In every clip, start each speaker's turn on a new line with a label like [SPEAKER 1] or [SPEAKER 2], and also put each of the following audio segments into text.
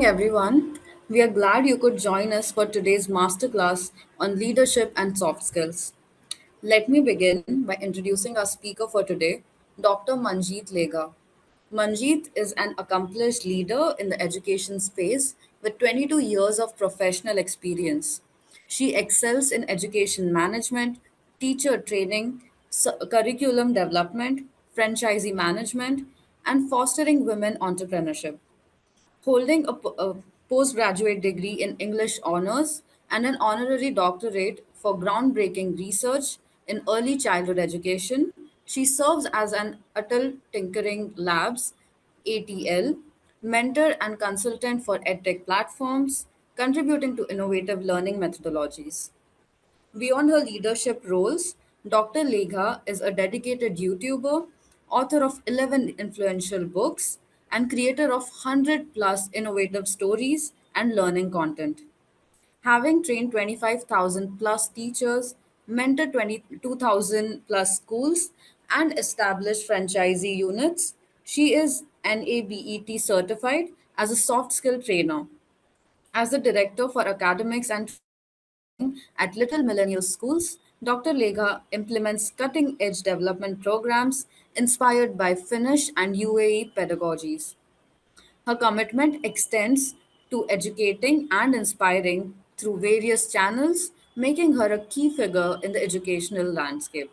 [SPEAKER 1] everyone. We are glad you could join us for today's masterclass on leadership and soft skills. Let me begin by introducing our speaker for today, Dr. Manjit Legha. Manjit is an accomplished leader in the education space with 22 years of professional experience. She excels in education management, teacher training, curriculum development, franchisee management, and fostering women entrepreneurship. Holding a postgraduate degree in English honors and an honorary doctorate for groundbreaking research in early childhood education, she serves as an Adult Tinkering Labs ATL mentor and consultant for edtech platforms, contributing to innovative learning methodologies. Beyond her leadership roles, Dr. Legha is a dedicated YouTuber, author of 11 influential books, and creator of 100 plus innovative stories and learning content. Having trained 25,000 plus teachers, mentored 22,000 plus schools, and established franchisee units, she is NABET certified as a soft skill trainer. As the director for academics and training at Little Millennial Schools, Dr. Legha implements cutting edge development programs inspired by Finnish and UAE pedagogies. Her commitment extends to educating and inspiring through various channels, making her a key figure in the educational landscape.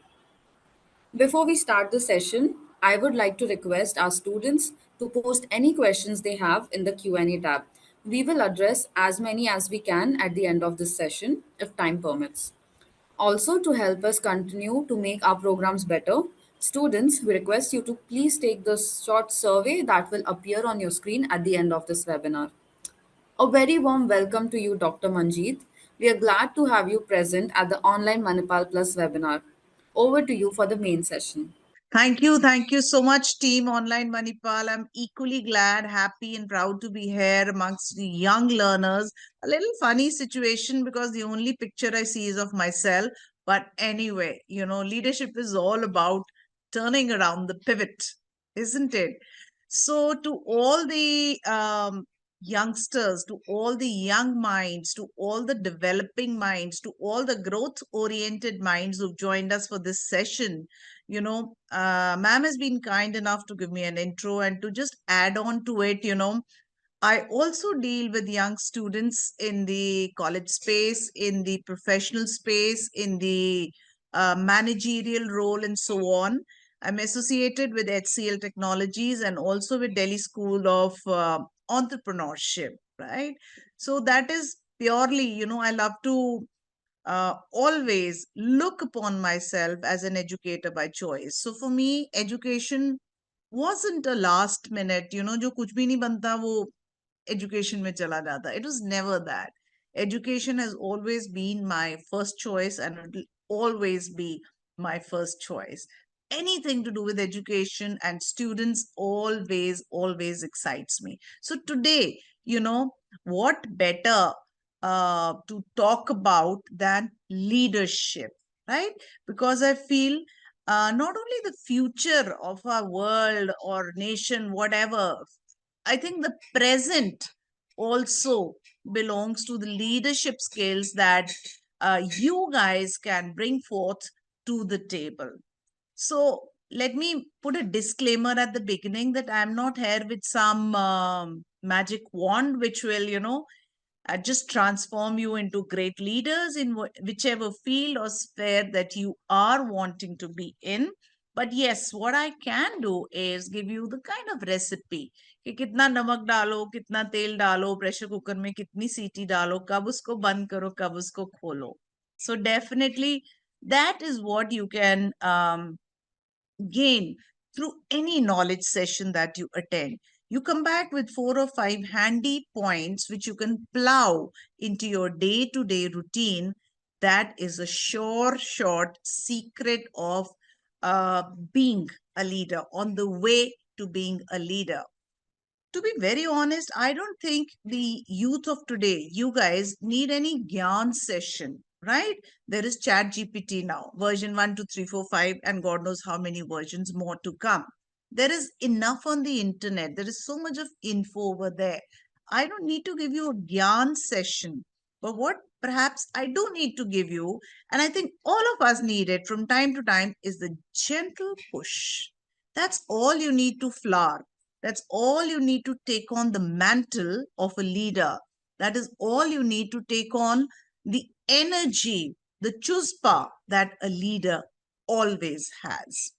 [SPEAKER 1] Before we start the session, I would like to request our students to post any questions they have in the Q&A tab. We will address as many as we can at the end of this session if time permits. Also, to help us continue to make our programs better, students, we request you to please take the short survey that will appear on your screen at the end of this webinar. A very warm welcome to you, Dr. Manjit. We are glad to have you present at the Online Manipal Plus webinar. Over to you for the main session.
[SPEAKER 2] Thank you so much, Team Online Manipal. I'm equally glad, happy, and proud to be here amongst the young learners. A little funny situation because the only picture I see is of myself. But anyway, leadership is all about turning around the pivot, isn't it? So, to all the youngsters, to all the young minds, to all the developing minds, to all the growth oriented minds who've joined us for this session, ma'am has been kind enough to give me an intro, and to just add on to it, I also deal with young students in the college space, in the professional space, in the managerial role, and so on. I'm associated with HCL Technologies and also with Delhi School of Entrepreneurship, right? So that is purely, I love to always look upon myself as an educator by choice. So for me, education wasn't a last minute, जो कुछ भी नहीं बनता वो education में चला जाता. It was never that. Education has always been my first choice and it will always be my first choice. Anything to do with education and students always excites me. So today, what better to talk about than leadership, right? Because I feel not only the future of our world or nation, whatever, I think the present also belongs to the leadership skills that you guys can bring forth to the table. So let me put a disclaimer at the beginning that I'm not here with some magic wand which will, just transform you into great leaders in whichever field or sphere that you are wanting to be in. But yes, what I can do is give you the kind of recipe कि कितना नमक डालो, कितना तेल डालो, pressure cooker में कितनी सीटी डालो, कब उसको बंद करो, कब उसको खोलो. So definitely that is what you can gain through any knowledge session that you attend. You come back with 4 or 5 handy points which you can plow into your day to day routine. That is a short secret of being a leader, on the way to being a leader. To be very honest, I don't think the youth of today, you guys, need any Gyan session, right? There is Chat GPT now, version 1, 2, 3, 4, 5, and God knows how many versions more to come. There is enough on the internet. There is so much of info over there. I don't need to give you a gyan session, but what perhaps I do need to give you, and I think all of us need it from time to time, is the gentle push. That's all you need to flower. That's all you need to take on the mantle of a leader. That is all you need to take on the energy, the chuspa that a leader always has.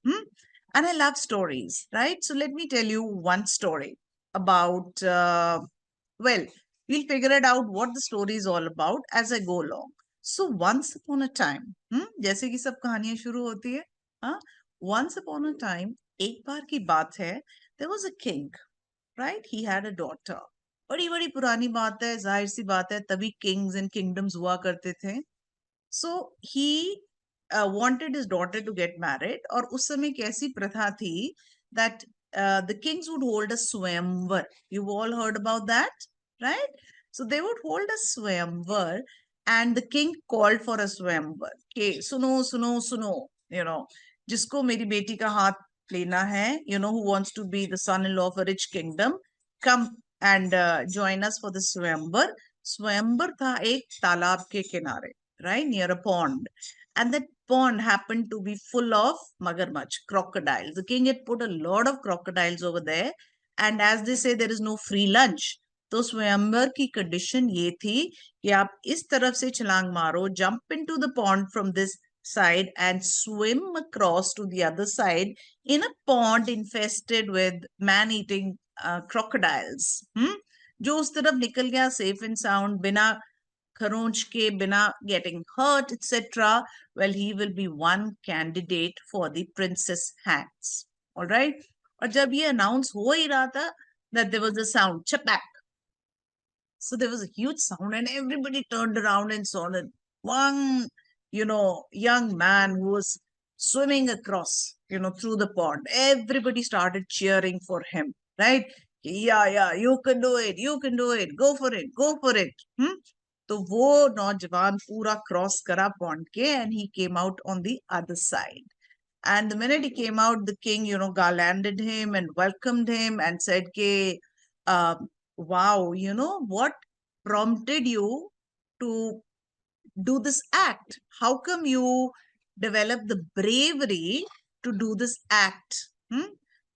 [SPEAKER 2] And I love stories, right? So let me tell you one story about, well, we'll figure it out what the story is all about as I go along. So once upon a time, जैसे कि सब कहानियां शुरू होती है, हाँ, once upon a time, एक बार की बात है, there was a king, right? He had a daughter. बड़ी बड़ी पुरानी बात है, जाहिर सी बात है, तभी kings and kingdoms हुआ करते थे. So he wanted his daughter to get married, और उस समय कैसी प्रथा थी that the kings would hold a swamvar. You've all heard about that, right? So they would hold a swamvar, and the king called for a swamvar. Okay, suno, suno, suno. जिसको मेरी बेटी का हाथ लेना है, who wants to be the son-in-law of a rich kingdom, come and join us for the swamvar. स्वयंवर था एक तालाब के किनारे, right, near a pond. And that pond happened to be full of magarmach, crocodiles. The king had put a lot of crocodiles over there. And as they say, there is no free lunch. तो स्वयंवर की condition ये थी कि आप इस तरफ से छलांग मारो, jump into the pond from this side and swim across to the other side in a pond infested with man-eating crocodiles. जो उस तरफ निकल गया safe and sound, बिना खरोंच के, बिना getting hurt, etc., well, he will be one candidate for the princess hands. All right. और जब ये announce हो ही रहा था, that there was a sound, chapak. So there was a huge sound, and everybody turned around and saw that one, young man who was swimming across, through the pond. Everybody started cheering for him, right? Yeah, yeah, you can do it, you can do it, go for it, go for it. तो वो नौजवान पूरा cross करा pond के, and he came out on the other side. And the minute he came out, the king, garlanded him and welcomed him and said, "Ke, uh, wow, what prompted you to do this act? How come you developed the bravery to do this act?"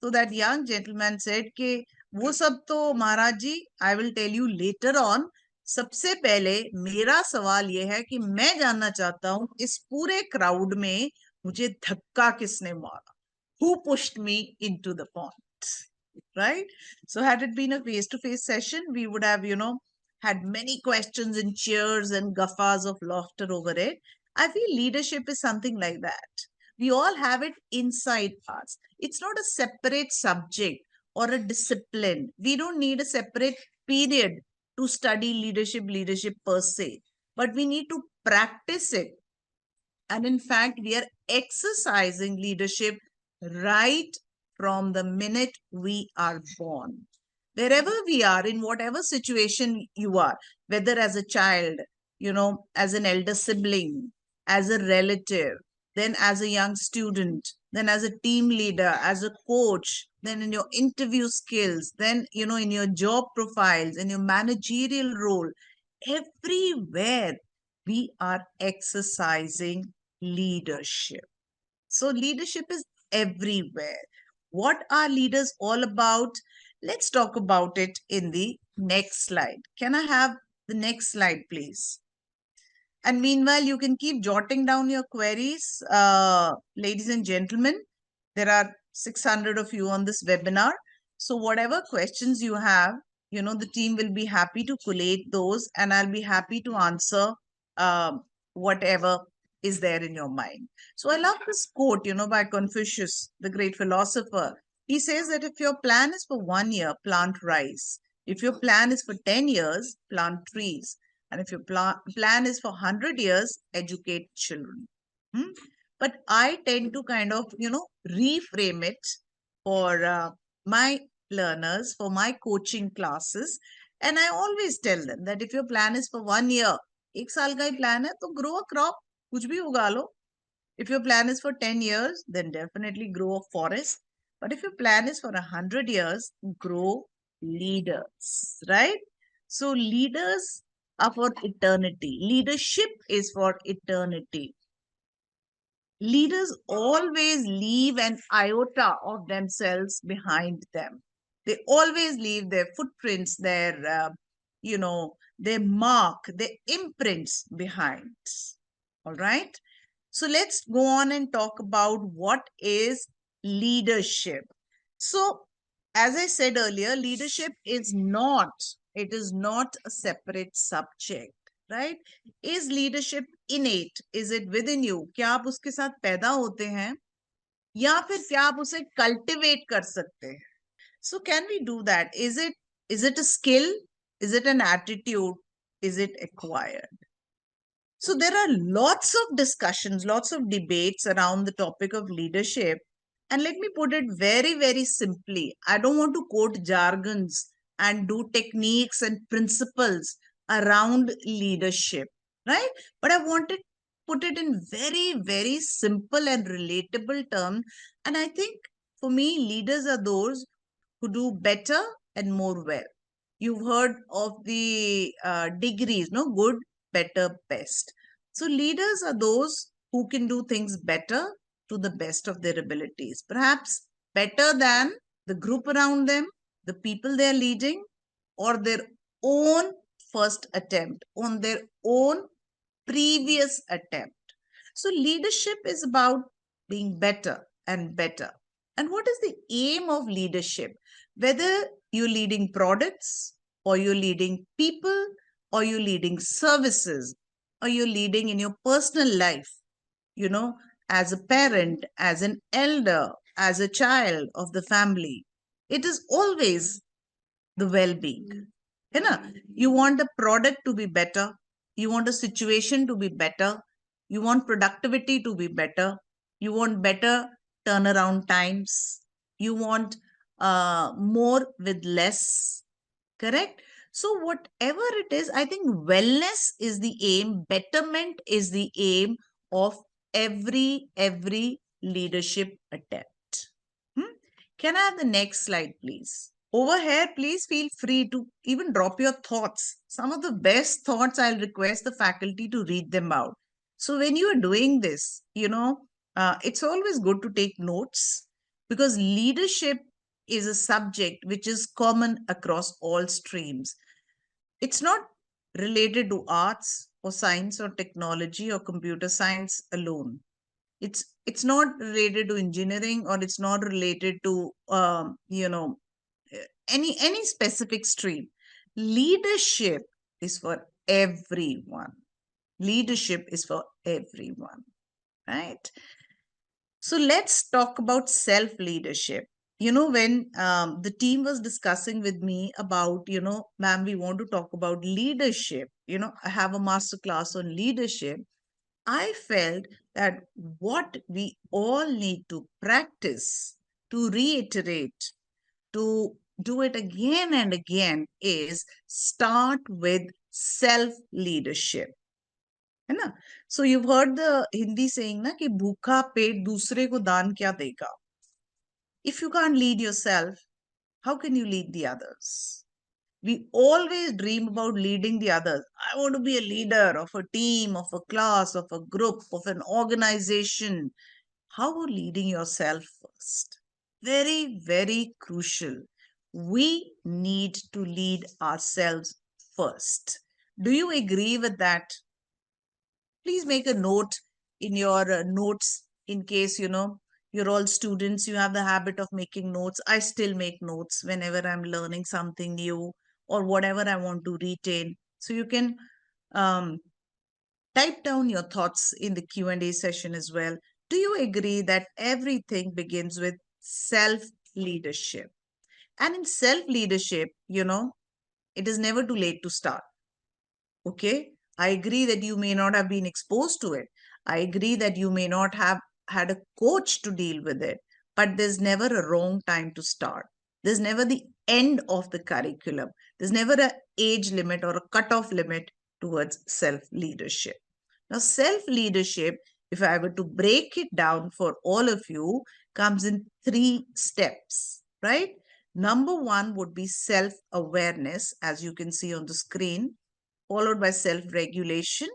[SPEAKER 2] So that young gentleman said, "Ke, वो सब तो महाराज जी, I will tell you later on. सबसे पहले मेरा सवाल ये है कि मैं जानना चाहता हूं इस पूरे क्राउड में मुझे धक्का किसने मारा? Who pushed me into the pond?" Right? So had it been a face-to-face session, we would have, had many questions and cheers and guffaws of laughter over it. I feel leadership is something like that. We all have it inside us. It's not a separate subject or a discipline. We don't need a separate period to study leadership per se, but we need to practice it. And in fact, we are exercising leadership right from the minute we are born. Wherever we are, in whatever situation you are, whether as a child, as an elder sibling, as a relative, then as a young student, then as a team leader, as a coach, then in your interview skills, then, in your job profiles, in your managerial role, everywhere we are exercising leadership. So leadership is everywhere. What are leaders all about? Let's talk about it in the next slide. Can I have the next slide, please? And meanwhile, you can keep jotting down your queries, ladies and gentlemen. There are 600 of you on this webinar. So whatever questions you have, the team will be happy to collate those, and I'll be happy to answer whatever is there in your mind. So I love this quote, by Confucius, the great philosopher. He says that if your plan is for 1 year, plant rice. If your plan is for 10 years, plant trees. And if your plan is for 100 years, educate children. But I tend to kind of, reframe it for my learners, for my coaching classes. And I always tell them that if your plan is for 1 year, एक साल का ही plan है, तो grow a crop, कुछ भी उगा लो. If your plan is for 10 years, then definitely grow a forest. But if your plan is for 100 years, grow leaders, right? So leaders are for eternity. Leadership is for eternity. Leaders always leave an iota of themselves behind them. They always leave their footprints, their mark, their imprints behind. All right. So let's go on and talk about what is leadership. So, as I said earlier, leadership is not a separate subject, right? Is leadership innate? Is it within you? क्या आप उसके साथ पैदा होते हैं या फिर क्या आप उसे cultivate कर सकते हैं? So can we do that? Is it a skill? Is it an attitude? Is it acquired? So there are lots of discussions, lots of debates around the topic of leadership. And let me put it very, very simply. I don't want to quote jargons and do techniques and principles around leadership, right? But I want to put it in very, very simple and relatable terms. And I think for me, leaders are those who do better and more well. You've heard of the degrees, no? Good, better, best. So leaders are those who can do things better to the best of their abilities, perhaps better than the group around them, the people they're leading, or their own first attempt, on their own previous attempt. So leadership is about being better and better. And what is the aim of leadership? Whether you're leading products, or you're leading people, or you're leading services, or you're leading in your personal life, you know, as a parent, as an elder, as a child of the family, it is always the well-being. है ना? You want the product to be better, you want a situation to be better, you want productivity to be better, you want better turnaround times, you want more with less. Correct? So whatever it is, I think wellness is the aim, betterment is the aim of every leadership attempt. Can I have the next slide, please? Over here, please feel free to even drop your thoughts. Some of the best thoughts, I'll request the faculty to read them out. So when you are doing this, it's always good to take notes, because leadership is a subject which is common across all streams. It's not related to arts or science or technology or computer science alone. It's not related to engineering, or it's not related to any specific stream. Leadership is for everyone. Leadership is for everyone, right? So let's talk about self leadership. When the team was discussing with me about, ma'am, we want to talk about leadership, I have a master class on leadership. I felt that what we all need to practice, to reiterate, to do it again and again, is start with self leadership. है ना? So you've heard the Hindi saying ना कि भूखा पेट दूसरे को दान क्या देगा? If you can't lead yourself, how can you lead the others? We always dream about leading the others. I want to be a leader of a team, of a class, of a group, of an organization. How about leading yourself first? Very, very crucial. We need to lead ourselves first. Do you agree with that? Please make a note in your notes, in case you're all students, you have the habit of making notes. I still make notes whenever I'm learning something new or whatever I want to retain. So you can um, type down your thoughts in the Q&A session as well. Do you agree that everything begins with self leadership? And in self leadership, it is never too late to start. Okay, I agree that you may not have been exposed to it. I agree that you may not have had a coach to deal with it, but there's never a wrong time to start. There's never the end of the curriculum. There's never an age limit or a cutoff limit towards self leadership. Now, self leadership, if I were to break it down for all of you, comes in 3 steps, right? Number one would be self awareness, as you can see on the screen, followed by self regulation,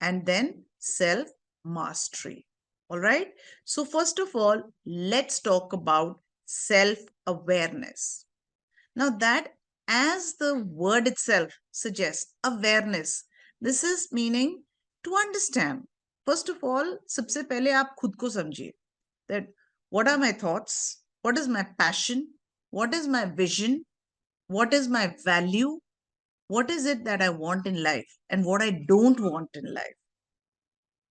[SPEAKER 2] and then self mastery. All right. So, first of all, let's talk about self awareness. Now, that, as the word itself suggests, awareness, this is meaning to understand. First of all, सबसे पहले आप खुद को समझिए that what are my thoughts, what is my passion, what is my vision, what is my value, what is it that I want in life, and what I don't want in life.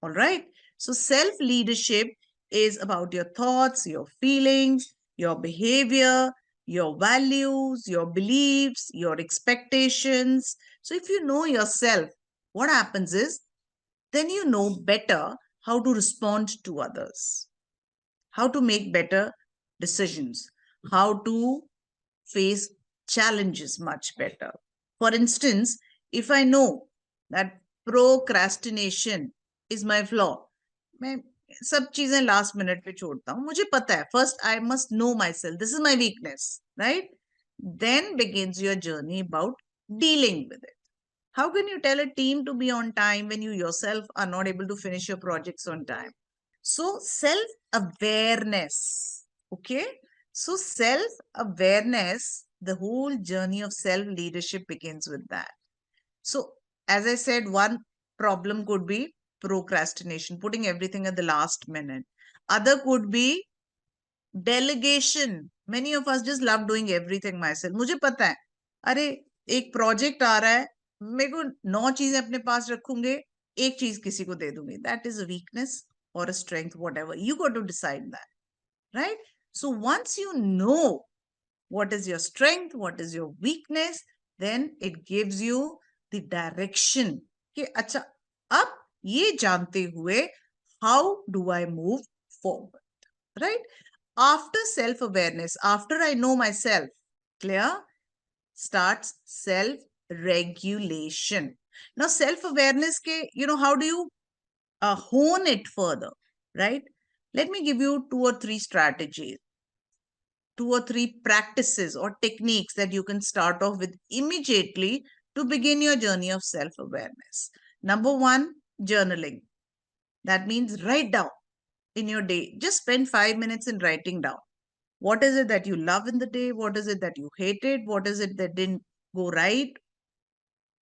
[SPEAKER 2] All right. So, self leadership is about your thoughts, your feelings, your behavior, your values, your beliefs, your expectations. So, if you know yourself, what happens is then you know better how to respond to others, how to make better decisions, how to face challenges much better. For instance, if I know that procrastination is my flaw, मैं सब चीजें last minute पे छोड़ता हूँ. मुझे पता है, first I must know my self, this is my weakness, right? Then begins your journey about dealing with it. How can you tell a team to be on time when you yourself are not able to finish your projects on time? So, self awareness. Okay. So, self awareness, the whole journey of self leadership begins with that. So, as I said, one problem could be procrastination, putting everything at the last minute. Other could be delegation. Many of us just love doing everything myself. मुझे पता है, अरे एक project आ रहा है, मेरे को 9 चीजें अपने पास रखूंगे, एक चीज किसी को दे दूंगी. That is a weakness or a strength, whatever. You got to decide that, right? So once you know what is your strength, what is your weakness, then it gives you the direction कि अच्छा, अब ये जानते हुए how do I move forward, right? After self awareness, after I know myself, clear, starts self regulation. Now, self awareness, how do you hone it further, right? Let me give you two or three strategies, two or three practices or techniques that you can start off with immediately to begin your journey of self awareness. Number one, journaling. That means write down in your day. Just spend 5 minutes in writing down. What is it that you love in the day? What is it that you hated? What is it that didn't go right?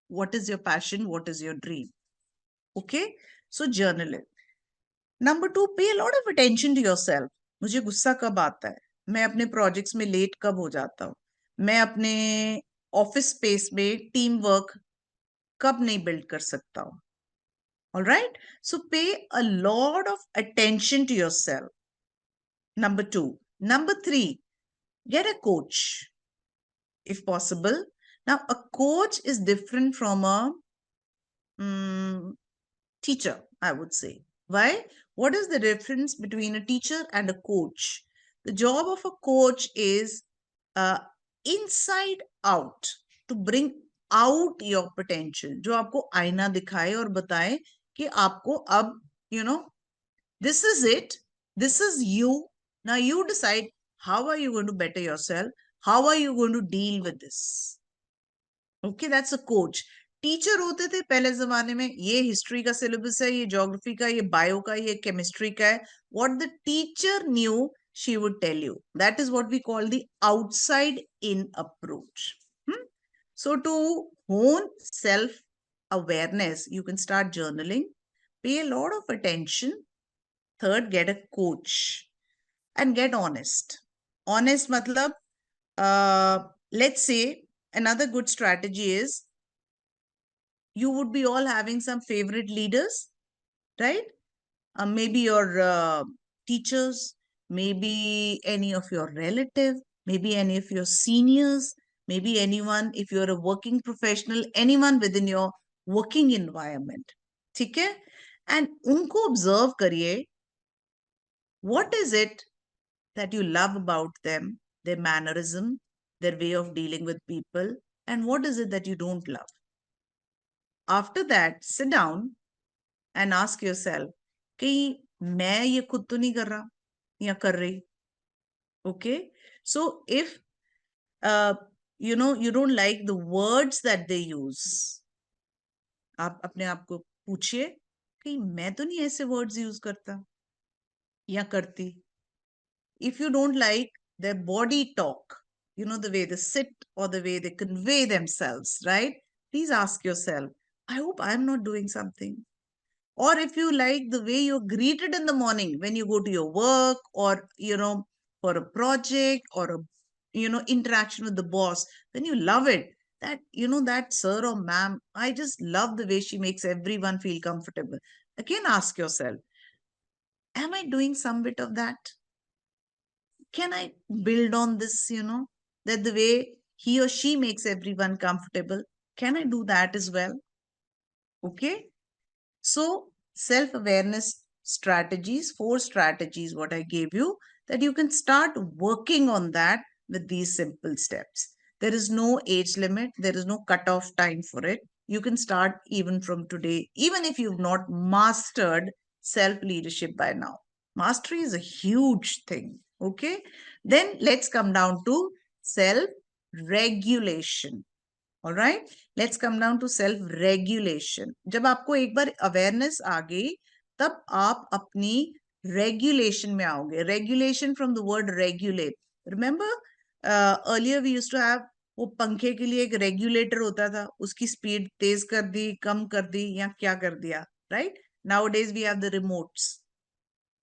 [SPEAKER 2] What is your passion? What is your dream? Okay, so journal it. Number two, pay a lot of attention to yourself. मुझे गुस्सा कब आता है, मैं अपने projects में late कब हो जाता हूँ, मैं अपने ऑफिस स्पेस में टीम वर्क कब नहीं बिल्ड कर सकता हूँ. All right, so pay a lot of attention to yourself. Number two. Number three, get a coach if possible. Now, a coach is different from a teacher, I would say. Why? What is the difference between a teacher and a coach? The job of a coach is inside out, to bring out your potential. जो आपको आईना दिखाए और बताए कि आपको अब, this is it, this is you. Now you decide how are you going to better yourself, how are you going to deal with this. Okay, that's a coach. Teacher होते थे पहले जमाने में, ये हिस्ट्री का सिलेबस है, ये geography का, ये बायो का, ये केमिस्ट्री का है. What the teacher new, she would tell you. That is what we call the outside in approach. So to hone self awareness, you can start journaling, pay a lot of attention. Third, get a coach and get honest. Honest matlab, let's say another good strategy is you would be all having some favorite leaders, right? Maybe your teachers, maybe any of your relative, maybe any of your seniors, maybe anyone, if you're a working professional, anyone within your working environment. ठीक है? And उनको observe करिए, what is it that you love about them, their mannerism, their way of dealing with people, and what is it that you don't love. After that, sit down and ask yourself कि मैं ये खुद तो नहीं कर रहा या कर रही. Okay, so if uh, you don't like the words that they use. आप अपने आप को पूछिए कि मैं तो नहीं ऐसे वर्ड्स यूज करता या करती. If you don't like their body talk, the way they sit or the way they convey themselves, right? Please ask yourself, I hope I'm not doing something. Or if you like the way you're greeted in the morning when you go to your work, or, for a project, or a, interaction with the boss, then you love it. That, that sir or ma'am, I just love the way she makes everyone feel comfortable. Again, ask yourself, am I doing some bit of that? Can I build on this, that the way he or she makes everyone comfortable, can I do that as well? Okay. So, self awareness strategies, 4 strategies, what I gave you, that you can start working on that with these simple steps. There is no age limit, there is no cutoff time for it. You can start even from today, even if you've not mastered self leadership by now. Mastery is a huge thing. Okay. Then let's come down to self regulation. All right, let's come down to self regulation. जब आपको एक बार awareness आ गई, तब आप अपनी regulation में आओगे. Regulation from the word regulate. Remember earlier we used to have, वो पंखे के लिए एक रेगुलेटर होता था, उसकी स्पीड तेज कर दी, कम कर दी, या क्या कर दिया, right? Nowadays we have the remotes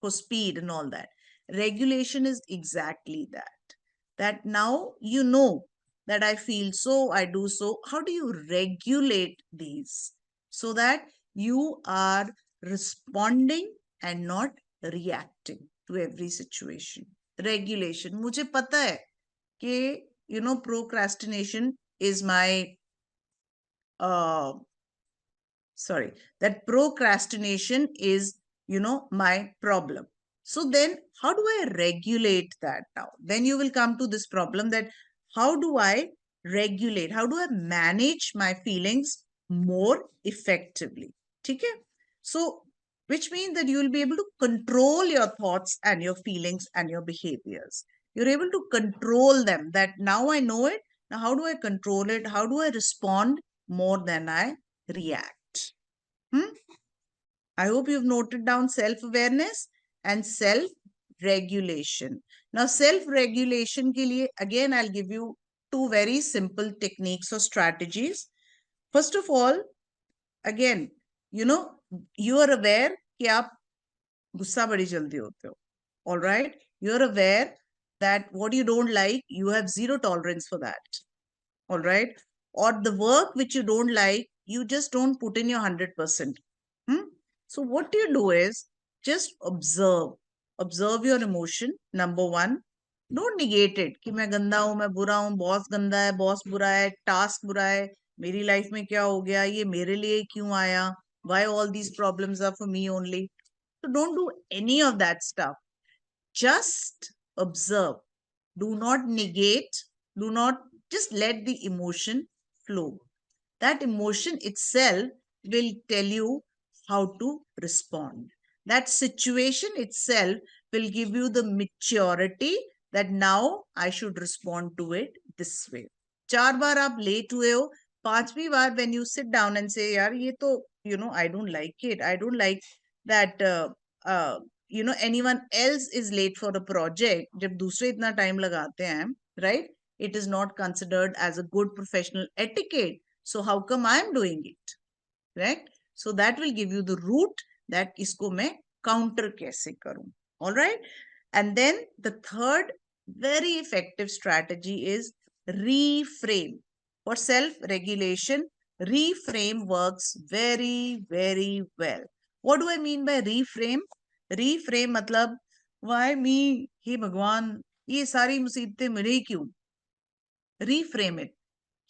[SPEAKER 2] for speed and all that. Regulation is exactly that. That now you know that I feel so, I do so. How do you regulate these so that you are responding and not reacting to every situation? Regulation. मुझे पता है कि procrastination is my sorry, that procrastination is my problem. So then how do I regulate that? Now then you will come to this problem, that how do I regulate, how do I manage my feelings more effectively? Okay, so which means that you will be able to control your thoughts and your feelings and your behaviors. You're able to control them, that now I know it, now how do I control it, how do I respond more than I react? Hmm? I hope you've noted down self-awareness and self-regulation. Now, self-regulation ke liye, again, I'll give you 2 very simple techniques or strategies. First of all, again, you are aware कि आप गुस्सा बड़ी जल्दी होते हो. All right? You're aware that what you don't like, you have zero tolerance for that. All right? Or the work which you don't like, you just don't put in your 100%. So what you do is just observe. Observe your emotion. Number one, don't negate it कि मैं गंदा हूं, मैं बुरा हूं, boss गंदा है, boss बुरा है, टास्क बुरा है, मेरी लाइफ में क्या हो गया, ये मेरे लिए क्यों आया, why all these problems are for me only. So don't do any of that stuff. Just observe. Do not negate. Do not, just let the emotion flow. That emotion itself will tell you how to respond. That situation itself will give you the maturity that now I should respond to it this way. 4 बार आप late हुए हो, 5वीं बार when you sit down and say, यार ये तो, I don't like it. I don't like that, anyone else is late for a project. जब दूसरे इतना time लगाते हैं, right? It is not considered as a good professional etiquette. So how come I am doing it? Right? So that will give you the route that isko मैं counter कैसे करूं. All right? And then the third very effective strategy is reframe. For self-regulation, reframe works very, very well. What do I mean by reframe? Reframe मतलब, why me? हे भगवान, ये सारी मुसीबतें मेरे क्यों? Reframe it.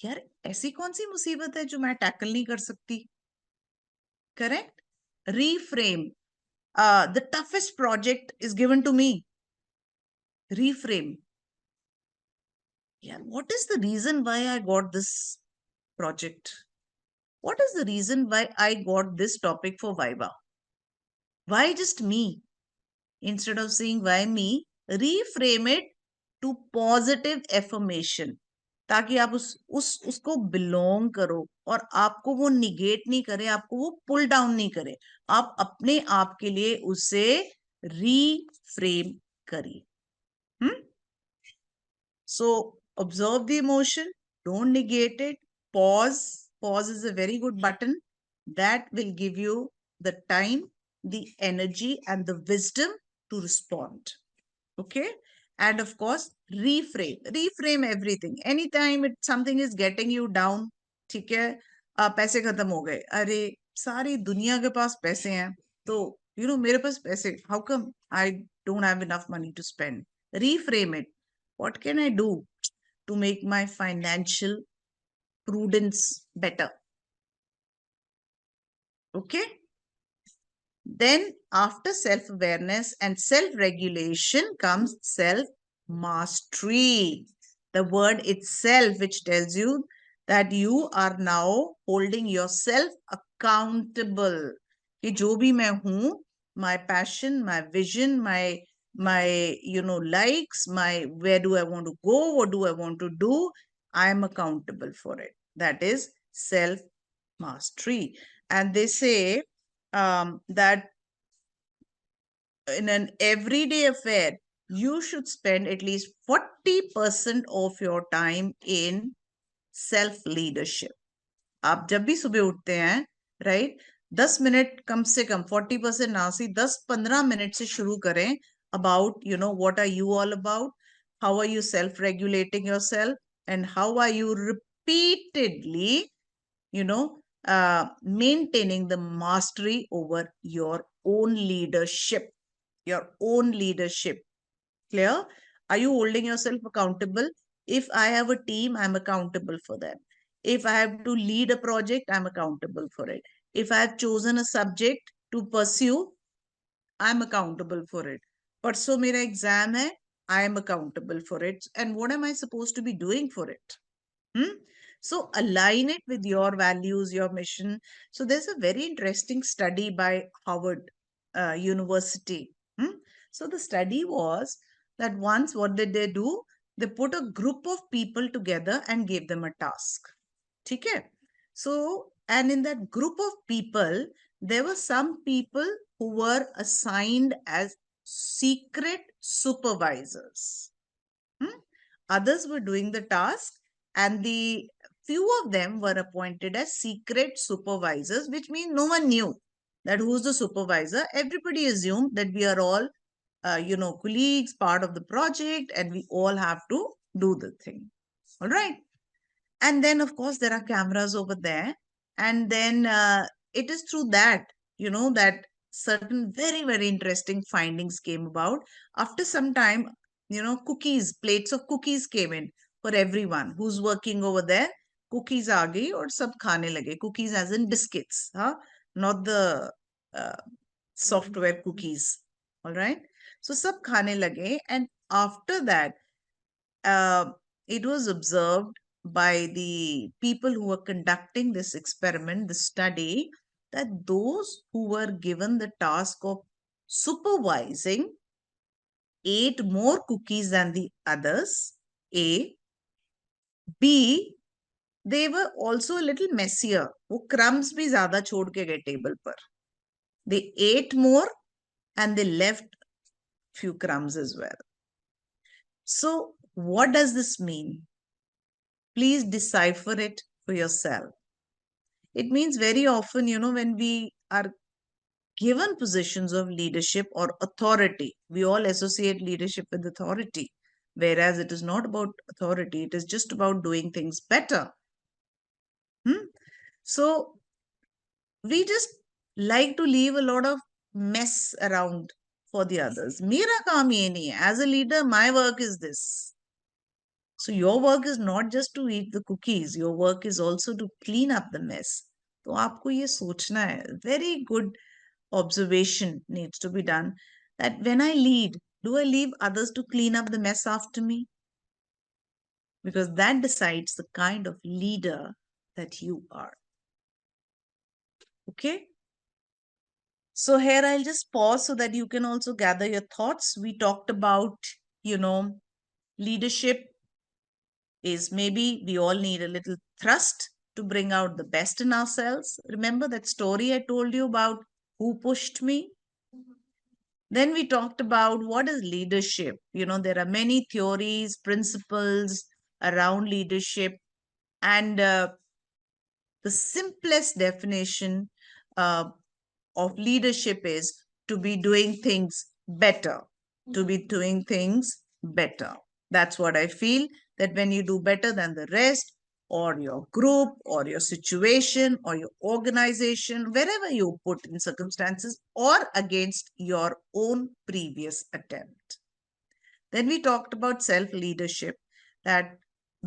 [SPEAKER 2] यार ऐसी कौन सी मुसीबत है जो मैं टैकल नहीं कर सकती? Correct. Reframe. The toughest project is given to me. Reframe. Yeah, what is the reason why I got this project? What is the reason why I got this topic for Viva? Why just me? Instead of saying why me, reframe it to positive affirmation. ताकि आप उसको belong करो और आपको वो negate नहीं करे, आपको वो पुल डाउन नहीं करे, आप अपने आप के लिए उसे रीफ्रेम करिए. So observe the emotion, don't negate it, pause. Pause is a very good button that will give you the time, the energy, and the wisdom to respond. Okay. And of course, reframe everything. Anytime something is getting you down, ठीक है, पैसे खत्म हो गए, अरे सारी दुनिया के पास पैसे हैं, तो मेरे पास पैसे, how come I don't have enough money to spend? Reframe it. What can I do to make my financial prudence better? Okay. Then, after self awareness and self regulation comes self mastery. The word itself, which tells you that you are now holding yourself accountable. कि जो भी मैं हूं, my passion, my vision, my likes, my where do I want to go, what do I want to do, I am accountable for it. That is self mastery. And they say that in an everyday affair, you should spend at least 40% of your time in self leadership. आप जब भी सुबह उठते हैं, right, 10 minute कम से कम, 40% ना सी 10-15 minute से शुरू करें about what are you all about, how are you self regulating yourself, and how are you repeatedly maintaining the mastery over your own leadership. Your own leadership. Clear? Are you holding yourself accountable? If I have a team, I'm accountable for them. If I have to lead a project, I'm accountable for it. If I have chosen a subject to pursue, I'm accountable for it. परसों मेरा exam है, I am accountable for it. And what am I supposed to be doing for it? So align it with your values, your mission. So there's a very interesting study by Harvard University. So the study was that once what did they do? They put a group of people together and gave them a task. Okay. So, and in that group of people, there were some people who were assigned as secret supervisors. Others were doing the task, and the few of them were appointed as secret supervisors, which means no one knew that who's the supervisor. Everybody assumed that we are all, colleagues, part of the project, and we all have to do the thing. All right. And then, of course, there are cameras over there. And then it is through that, that certain very, very interesting findings came about. After some time, plates of cookies came in for everyone who's working over there. Cookies aa gayi aur sab khane lage. Cookies as in biscuits, huh? Not the uh, software cookies. All right. So sab khane lage. And after that, uh, it was observed by the people who were conducting this experiment, the study, that those who were given the task of supervising ate more cookies than the others. A. B. They were also a little messier. वो crumbs भी ज़्यादा छोड़ के गए table पर. They ate more and they left few crumbs as well. So what does this mean? Please decipher it for yourself. It means very often, when we are given positions of leadership or authority, we all associate leadership with authority, whereas it is not about authority, it is just about doing things better. So we just like to leave a lot of mess around for the others. Mera kaam ye nahi hai. As a leader, my work is this. So your work is not just to eat the cookies, your work is also to clean up the mess. तो आपको ये सोचना है, very good observation needs to be done, that when I lead, do I leave others to clean up the mess after me? Because that decides the kind of leader that you are. Okay? So here I'll just pause so that you can also gather your thoughts. We talked about, leadership, is maybe we all need a little thrust to bring out the best in ourselves. Remember that story I told you about who pushed me? Then we talked about what is leadership. There are many theories, principles around leadership, and the simplest definition uh, of leadership is to be doing things better, to be doing things better. That's what I feel, that when you do better than the rest, or your group, or your situation, or your organization, wherever you put in circumstances, or against your own previous attempt. Then we talked about self leadership, that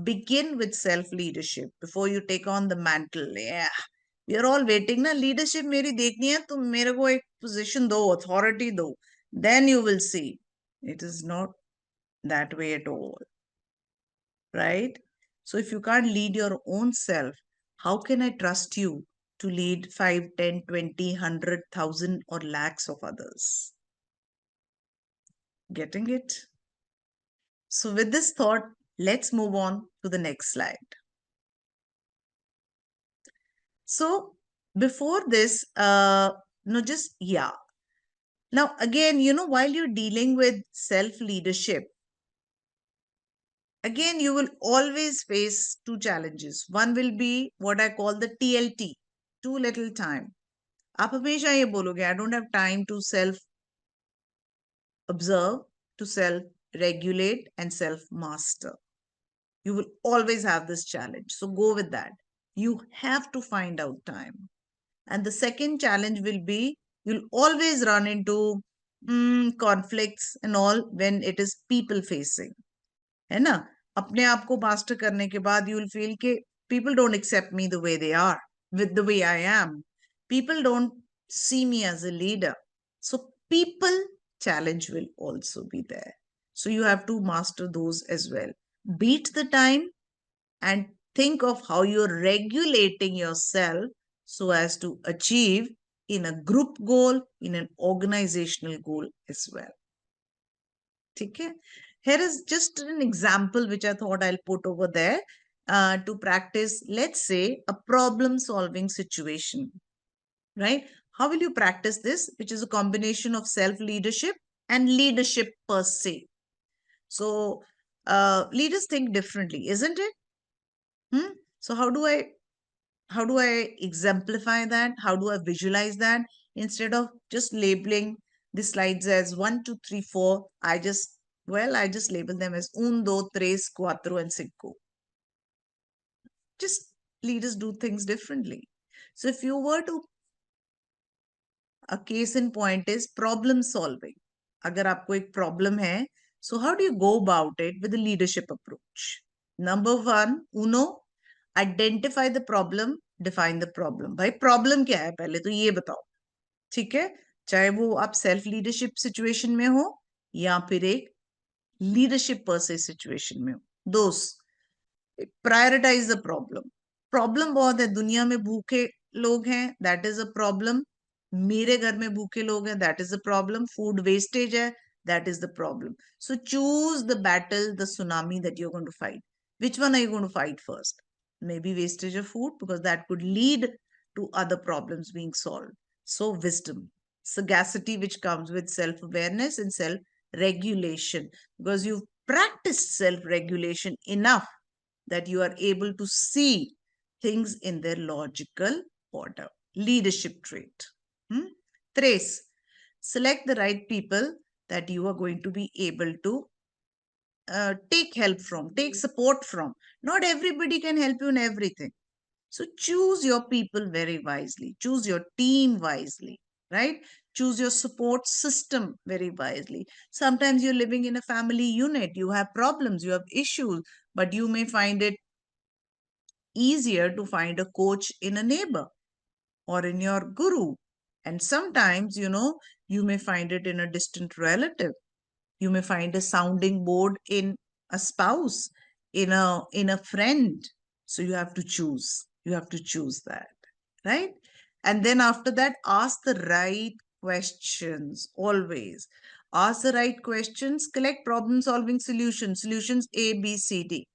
[SPEAKER 2] begin with self leadership before you take on the mantle. Yeah, we are all waiting na leadership मेरी देखनी है तुम मेरे को एक position दो, authority दो, then you will see. It is not that way at all, right? So if you can't lead your own self, how can I trust you to lead 5, 10, 20, 100,000 or lakhs of others? Getting it? So with this thought, let's move on to the next slide. So before this, no, just yeah. Now again, while you're dealing with self-leadership, again, you will always face two challenges. One will be what I call the TLT, too little time. आप हमेशा ये बोलोगे, I don't have time to self-observe, to self-regulate and self-master. You will always have this challenge. So go with that. You have to find out time. And the second challenge will be you'll always run into conflicts and all when it is people facing. है ना? अपने आप को master करने के बाद you will feel कि people don't accept me the way they are, with the way I am. People don't see me as a leader. So people challenge will also be there. So you have to master those as well. Beat the time and think of how you're regulating yourself so as to achieve in a group goal, in an organizational goal as well. Okay? Here is just an example which I thought I'll put over there to practice, let's say, a problem solving situation, right? How will you practice this, which is a combination of self leadership and leadership per se? So, leaders think differently, isn't it? So how do I exemplify that? How do I visualize that? Instead of just labeling the slides as 1, 2, 3, 4, I just label them as un, do, tres, cuatro, and cinco. Just leaders do things differently. So if you were to, a case in point is problem solving. अगर आपको एक problem है, so how do you go about it with a leadership approach? Number one, uno, identify the problem, define the problem. भाई problem क्या है पहले तो ये बताओ, ठीक है? चाहे वो आप सेल्फ लीडरशिप सिचुएशन में हो या फिर एक लीडरशिप पर से सिचुएशन में हो, दोस्त प्रायोरिटाइज द प्रॉब्लम. प्रॉब्लम बहुत है, दुनिया में भूखे लोग हैं, दैट इज अ प्रॉब्लम. मेरे घर में भूखे लोग हैं, that is a problem. Food wastage है, that is the problem. So choose the battle, the tsunami that you are going to fight. Which one are you going to fight first? Maybe wastage of food, because that could lead to other problems being solved. So wisdom, sagacity, which comes with self-awareness and self-regulation, because you've practiced self-regulation enough that you are able to see things in their logical order. Leadership trait. Trace. Select the right people that you are going to be able to take help from, take support from. Not everybody can help you in everything. So choose your people very wisely. Choose your team wisely, right? Choose your support system very wisely. Sometimes you're living in a family unit, you have problems, you have issues, but you may find it easier to find a coach in a neighbor or in your guru. And sometimes, you may find it in a distant relative. You may find a sounding board in a spouse, in a friend. So you have to choose. You have to choose that, right? And then after that, ask the right questions always. Ask the right questions, collect problem solving solutions, solutions A, B, C, D.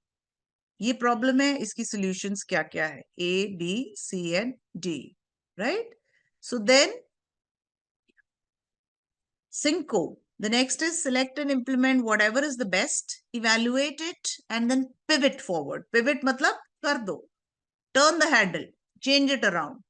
[SPEAKER 2] ये problem है, इसकी solutions क्या क्या है, A, B, C and D, right? So then Cinco. The next is select and implement whatever is the best, evaluate it, and then pivot forward. Pivot matlab kar do. Turn the handle, change it around.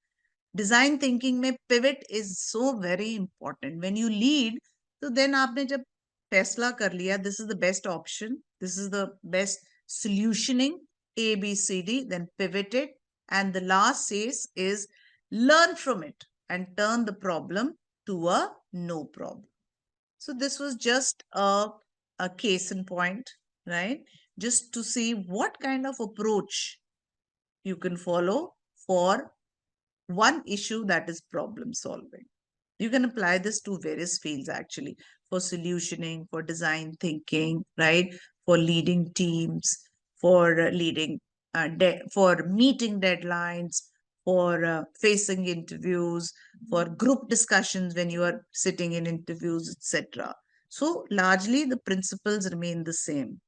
[SPEAKER 2] Design thinking में pivot is so very important. When you lead, तो then आपने जब फैसला कर लिया, this is the best option, this is the best solutioning, A, B, C, D, then pivot it. And the last says is learn from it and turn the problem to a no problem. So this was just a case in point, right? Just to see what kind of approach you can follow for one issue, that is problem solving. You can apply this to various fields actually, for solutioning, for design thinking, right? For leading teams, for leading, for meeting deadlines, for facing interviews, for group discussions when you are sitting in interviews, etc. So largely the principles remain the same.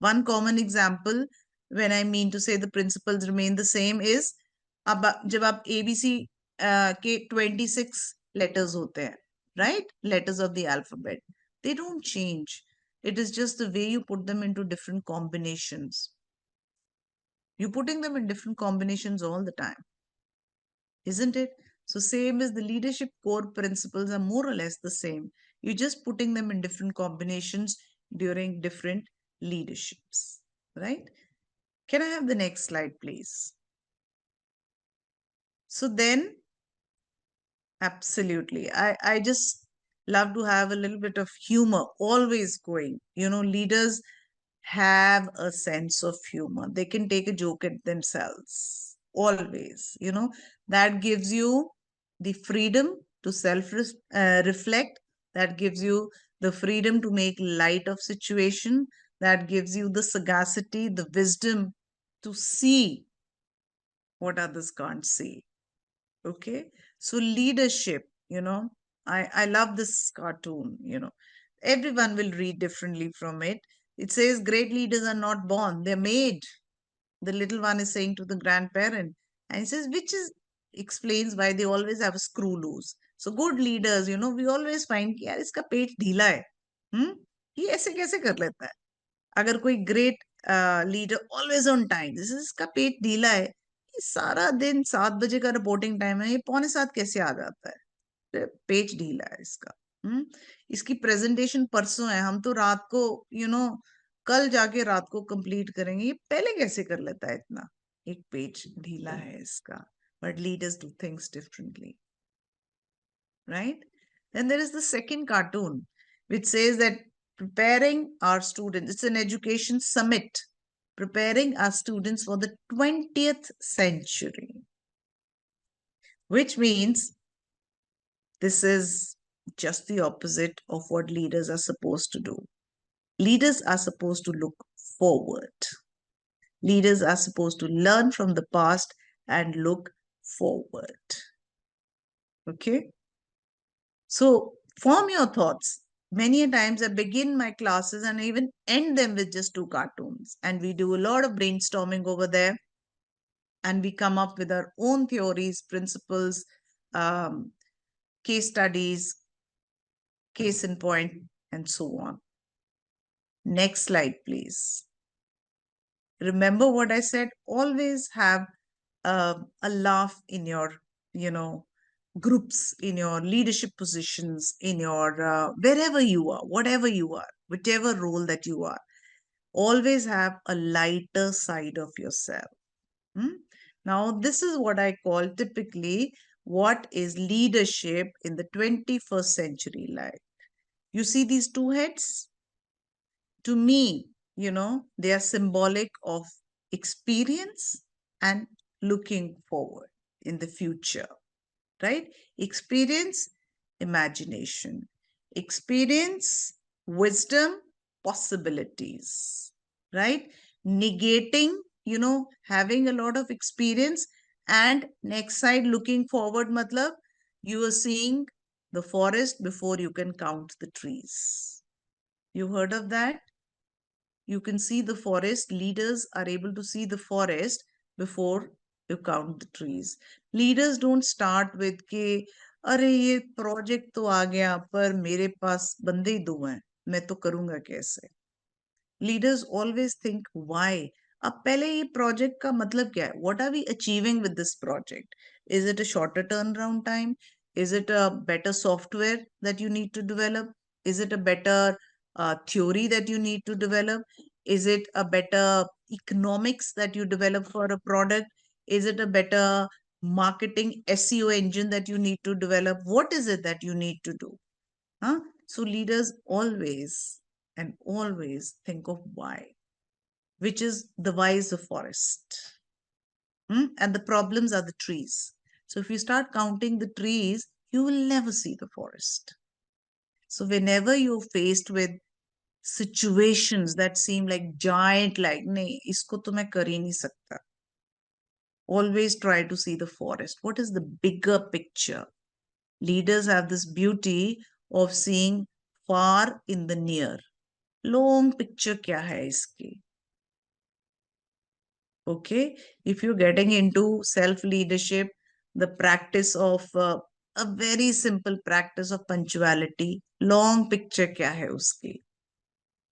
[SPEAKER 2] One common example, when I mean to say the principles remain the same, is अब जब आप ABC के 26 letters होते हैं, right? Letters of the alphabet. They don't change. It is just the way you put them into different combinations. You're putting them in different combinations all the time, isn't it? So same as the leadership core principles are more or less the same. You're just putting them in different combinations during different leaderships, right? Can I have the next slide, please? So then, absolutely, I just love to have a little bit of humor always going. You know, leaders have a sense of humor. They can take a joke at themselves always. You know, that gives you the freedom to self reflect. That gives you the freedom to make light of situation. That gives you the sagacity, the wisdom to see what others can't see. Okay. So leadership, you know, I love this cartoon, you know, everyone will read differently from it. It says great leaders are not born, they're made. The little one is saying to the grandparent, and he says, which is explains why they always have a screw loose. So good leaders, you know, we always find कि यार इसका पेट ढीला है, हम्म, ये ऐसे कैसे कर लेता है. अगर कोई great leader always on time, this इसका पेट ढीला है, ये सारा दिन 7 बजे का रिपोर्टिंग टाइम है, ये पौने 7 कैसे आ जाता है, पेट ढीला है इसका. हम्म, इसकी प्रेजेंटेशन परसों है, हम तो रात को यू you नो know, कल जाके रात को कंप्लीट करेंगे, ये पहले कैसे कर लेता है इतना, एक पेज ढीला है इसका. But leaders do things differently, right? Then there is the second cartoon, which says that preparing our students, it's an education summit, preparing our students for the 20th century, which means this is just the opposite of what leaders are supposed to do. Leaders are supposed to look forward. Leaders are supposed to learn from the past and look forward. Okay? So form your thoughts. Many a times I begin my classes and I even end them with just 2 cartoons. And we do a lot of brainstorming over there. And we come up with our own theories, principles, um, case studies, case in point, and so on. Next slide, please. Remember what I said, always have a laugh in your, you know, groups, in your leadership positions, in your wherever you are, whatever you are, whichever role that you are, always have a lighter side of yourself. Hmm? Now, this is what I call typically what is leadership in the 21st century like. You see these 2 heads? To me, you know, they are symbolic of experience and looking forward in the future, right? Experience, imagination. Experience, wisdom, possibilities, right? Negating, you know, having a lot of experience, and next side looking forward, matlab, you are seeing the forest before you can count the trees. You heard of that? you can see the forest. Leaders are able to see the forest before you count the trees. Leaders don't start with के अरे ये project तो आ गया पर मेरे पास बंदे ही दो हैं, मैं तो करूंगा कैसे. Leaders always think why. अब पहले ये project का मतलब क्या है? What are we achieving with this project? Is it a shorter turnaround time? Is it a better software that you need to develop? Is it a better theory that you need to develop? Is it a better economics that you develop for a product? Is it a better marketing SEO engine that you need to develop? What is it that you need to do? Huh? So leaders always and always think of why, which is the why is the forest. And the problems are the trees. So if you start counting the trees, you will never see the forest. So whenever you're faced with situations that seem like giant, like, nahi, isko to main kar hi nahi sakta. Always try to see the forest. What is the bigger picture? Leaders have this beauty of seeing far in the near. Long picture क्या है इसकी? Okay, if you're getting into self leadership, the practice of a very simple practice of punctuality, long picture क्या है उसकी?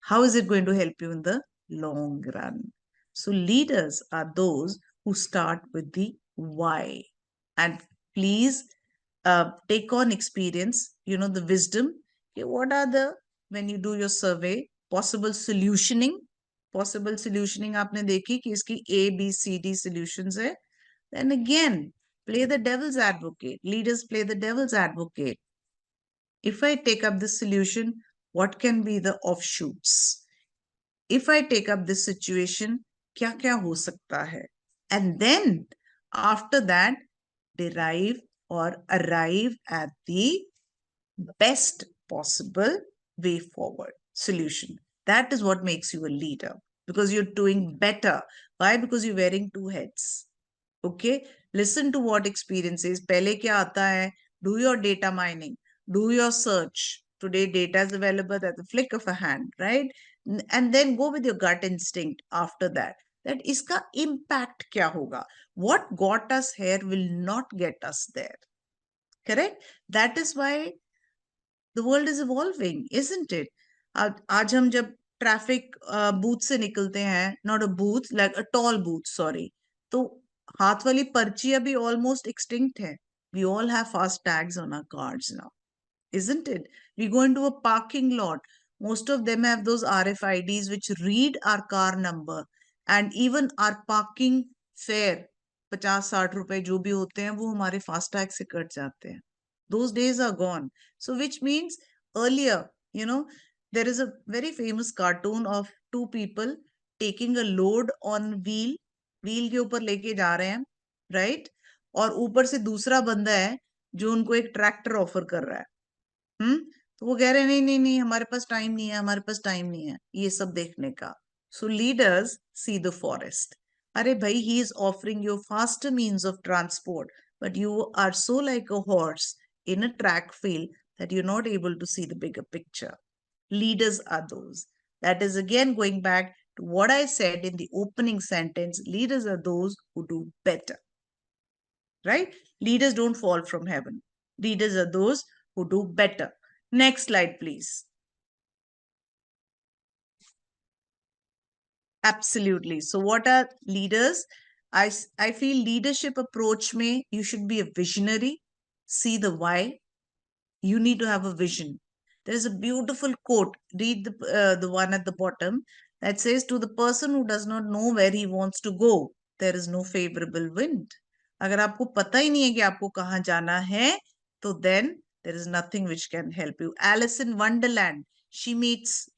[SPEAKER 2] How is it going to help you in the long run? So leaders are those who start with the why. And please take on experience, the wisdom. Okay, what are the, when you do your survey, possible solutioning? Possible solutioning आपने देखी कि इसकी A, B, C, D solutions है. Then again, play the devil's advocate. Leaders play the devil's advocate. If I take up this solution, what can be the offshoots? If I take up this situation, क्या क्या हो सकता है? And then after that, derive or arrive at the best possible way forward solution. That is what makes you a leader, because you're doing better. Why? Because you're wearing two heads. Okay, listen to what experience is. पहले क्या आता है? Do your data mining, do your search. Today data is available at the flick of a hand, right? And then go with your gut instinct after that. That iska impact kya hoga? What got us here will not get us there. Correct? That is why the world is evolving, isn't it? आज हम जब traffic booth से निकलते हैं, not a booth, like a toll booth, sorry, तो हाथ वाली पर्ची अभी almost extinct है. We all have fast tags on our cards now, isn't it? We go into a parking lot. Most of them have those RFIDs which read our car number, and even our parking fare, 50-60 रुपए जो भी होते हैं वो हमारे fast tag से cut जाते हैं. Those days are gone. So which means earlier, there is a very famous cartoon of two people taking a load on wheel के ऊपर लेके जा रहे हैं, right? और ऊपर से दूसरा बंदा है जो उनको एक ट्रैक्टर ऑफर कर रहा है. तो वो कह रहे हैं नहीं नहीं नहीं, हमारे पास टाइम नहीं है, हमारे पास टाइम नहीं है ये सब देखने का. So leaders see the forest. अरे भाई, he is offering you faster means of transport, but you are so like a horse in a track field that you're not able to see the bigger picture. Leaders are those. That is again going back to what I said in the opening sentence. Leaders are those who do better. Right? Leaders don't fall from heaven. Leaders are those who do better. Next slide, please. Absolutely. So what are leaders? I feel leadership approach में you should be a visionary, see the why. You need to have a vision. There is a beautiful quote. Read the one at the bottom that says, to the person who does not know where he wants to go, there is no favorable wind. अगर आपको पता ही नहीं है कि आपको कहाँ जाना है, तो then there is nothing which can help you. Alice in Wonderland, she meets,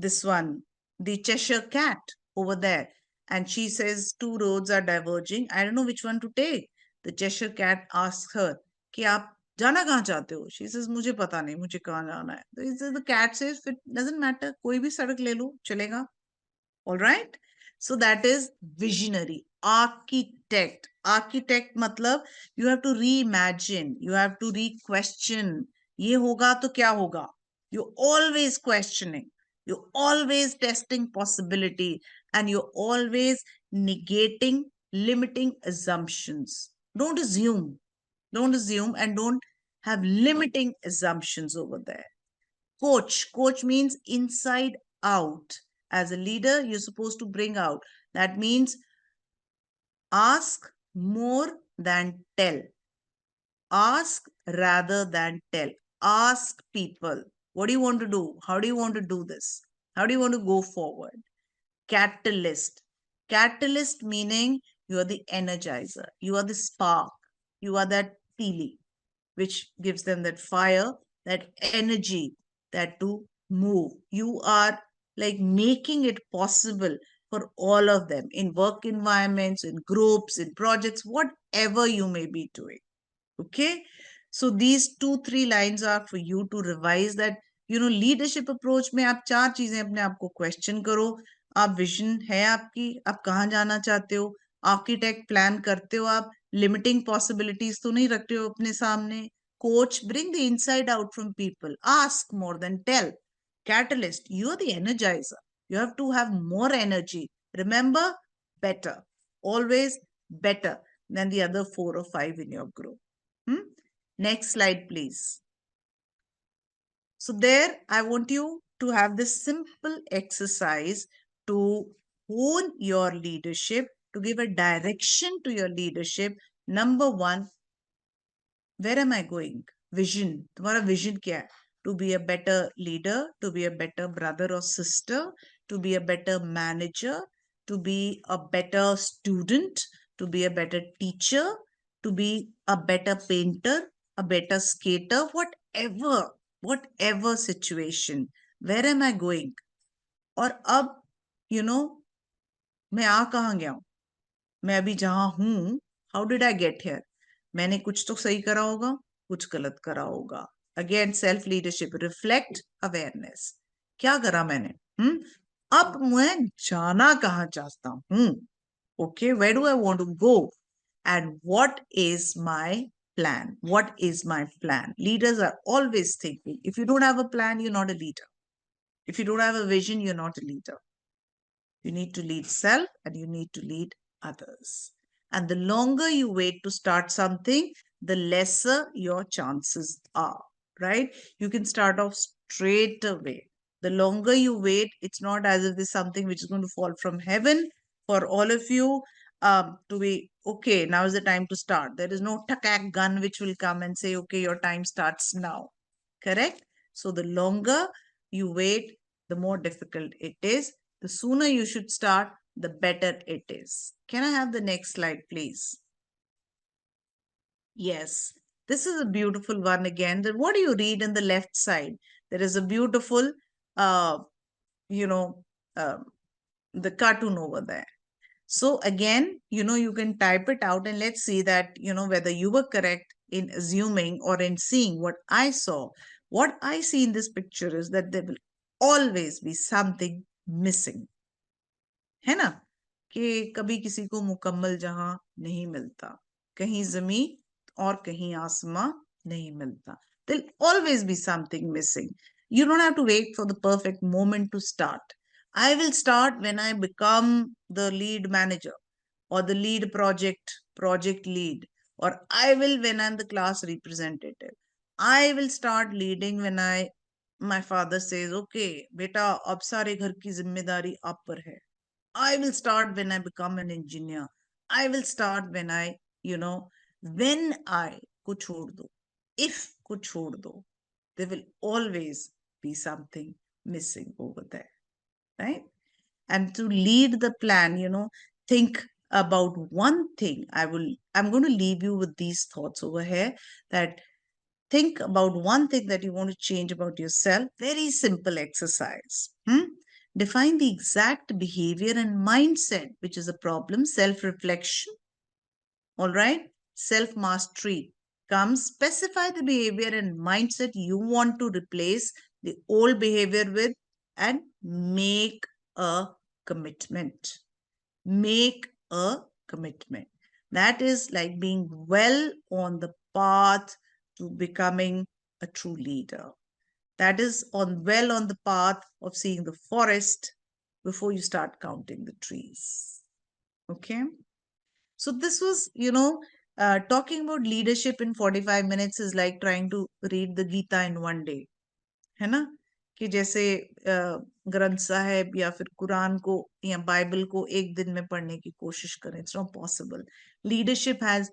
[SPEAKER 2] this one, the Cheshire cat over there. And she says, two roads are diverging. I don't know which one to take. The Cheshire cat asks her, कि आप जाना कहाँ चाहते हो? She says, मुझे पता नहीं, मुझे कहाँ जाना है. The cat says, it doesn't matter, कोई भी सड़क ले लो, चलेगा. All right? So that is visionary. Architect. Architect मतलब you have to reimagine, you have to re-question. ये होगा तो क्या होगा? You're always questioning. You're always testing possibility, and you're always negating limiting assumptions. Don't assume. Don't assume, and don't have limiting assumptions over there. Coach means inside out. As a leader, you're supposed to bring out. That means ask more than tell. Ask rather than tell. Ask people, what do you want to do? How do you want to do this? How do you want to go forward? Catalyst. Catalyst meaning you are the energizer, you are the spark, you are that feeling which gives them that fire, that energy, that to move. You are like making it possible for all of them in work environments, in groups, in projects, whatever you may be doing. Okay, so these 2 3 lines are for you to revise that. Leadership approach में आप 4 चीजें अपने आप को question करो. आप vision है आपकी, आप कहाँ जाना चाहते हो, आर्किटेक्ट प्लान करते हो, आप लिमिटिंग पॉसिबिलिटीज तो नहीं रखते हो अपने सामने. Coach, bring the inside out from people. Ask more than tell. Catalyst, you are the energizer. You have to have more energy. Remember, better, always better than the other 4 or 5 in your group. Hmm? Next slide, please. So there, I want you to have this simple exercise to hone your leadership, to give a direction to your leadership. Number one, where am I going? Vision. तुम्हारा vision क्या है? To be a better leader, to be a better brother or sister, to be a better manager, to be a better student, to be a better teacher, to be a better painter, a better skater, whatever situation. Where am I going? और अब, you know, मैं आ कहाँ गया हूँ? मैं अभी जहां हूं, how did I get here? मैंने कुछ तो सही करा होगा, कुछ गलत करा होगा. Again self leadership, reflect, awareness. क्या करा मैंने? अब मैं जाना कहाँ चाहता हूं? Okay, where do I want to go and what is my plan? What is my plan? Leaders are always thinking. If you don't have a plan, you're not a leader. If you don't have a vision, you're not a leader. You need to lead self and you need to lead others. And the longer you wait to start something, the lesser your chances are, right? You can start off straight away. The longer you wait, it's not as if there's something which is going to fall from heaven for all of you to be, okay, now is the time to start. There is no takak gun which will come and say, okay, your time starts now. Correct? So the longer you wait, the more difficult it is. The sooner you should start, the better it is. Can I have the next slide, please? Yes, this is a beautiful one again. Then what do you read in the left side? There is a beautiful, uh, you know, uh, the cartoon over there. So again, you can type it out and let's see that, whether you were correct in assuming or in seeing what I saw. What I see in this picture is that there will always be something missing. है ना? कि कभी किसी को मुकम्मल जहां नहीं मिलता, कहीं जमीन और कहीं आसमां नहीं मिलता. There'll always be something missing. You don't have to wait for the perfect moment to start. I will start when I become the lead manager or the lead project lead, or I will when I'm the class representative. I will start leading when my father says, okay बेटा अब सारे घर की जिम्मेदारी आप पर है. I will start when I become an engineer. I will start when when I को छोड़ दो, if को छोड़ दो, there will always be something missing over there, right? And to lead the plan, think about one thing. I'm going to leave you with these thoughts over here, that think about one thing that you want to change about yourself. Very simple exercise. Define the exact behavior and mindset which is a problem. Self reflection. All right. Self mastery comes. Specify the behavior and mindset you want to replace the old behavior with, and make a commitment. Make a commitment. That is like being well on the path to becoming a true leader. that is on the path of seeing the forest before you start counting the trees. Okay. So this was, talking about leadership in 45 minutes is like trying to read the Gita in one day. है ना? कि जैसे ग्रंथ साहिब या फिर कुरान को या Bible को एक दिन में पढ़ने की कोशिश करें. It's not possible. Leadership has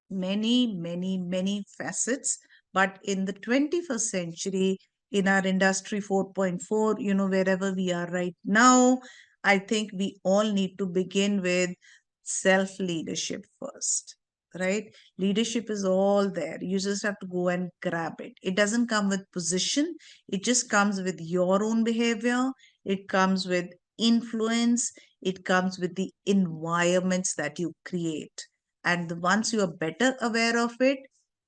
[SPEAKER 2] many facets, but in the 21st century, in our industry 4.4, wherever we are right now, I think we all need to begin with self leadership first, right? Leadership is all there. You just have to go and grab it. It doesn't come with position, it just comes with your own behavior, it comes with influence, it comes with the environments that you create. And once you are better aware of it,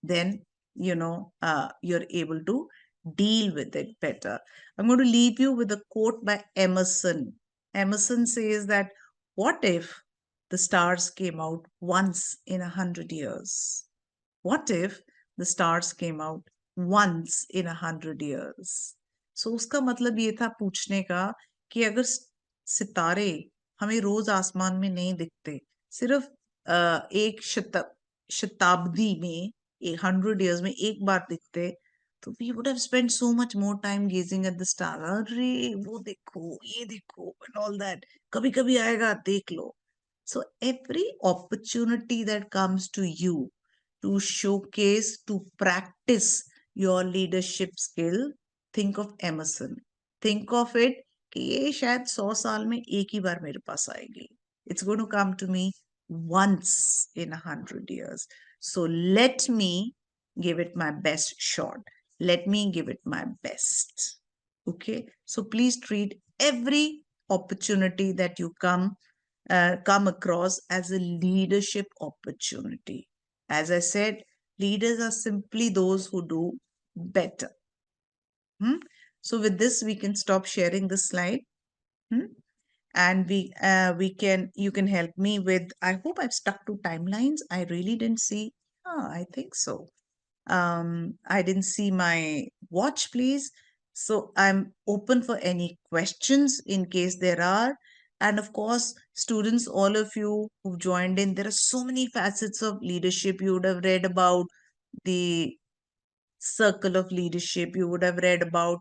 [SPEAKER 2] then you're able to deal with it better. I'm going to leave you with a quote by Emerson. Emerson says that, what if the stars came out once in 100 years? What if the stars came out once in 100 years? So उसका मतलब ये था पूछने का कि अगर सितारे हमें रोज आसमान में नहीं दिखते, सिर्फ एक शताब्दी में, 100 years में एक बार दिखते, तो we would have spent so much more time gazing at the star. अरे वो देखो, ये देखो, and all that. कभी कभी आएगा, देख लो. So every opportunity that comes to you to showcase, to practice your leadership skill, think of Emerson. Think of it कि ये शायद 100 साल में एक ही बार मेरे पास आएगी. It's going to come to me once in 100 years. So let me give it my best shot. Let me give it my best. Okay. So please treat every opportunity that you come across as a leadership opportunity. As I said, leaders are simply those who do better. Hmm? So with this, we can stop sharing the slide. Hmm? And we can you can help me with. I hope I've stuck to timelines. I really didn't see. I think so. I didn't see my watch, please. So I'm open for any questions in case there are. And of course, students, all of you who've joined in, there are so many facets of leadership. You would have read about the circle of leadership. You would have read about,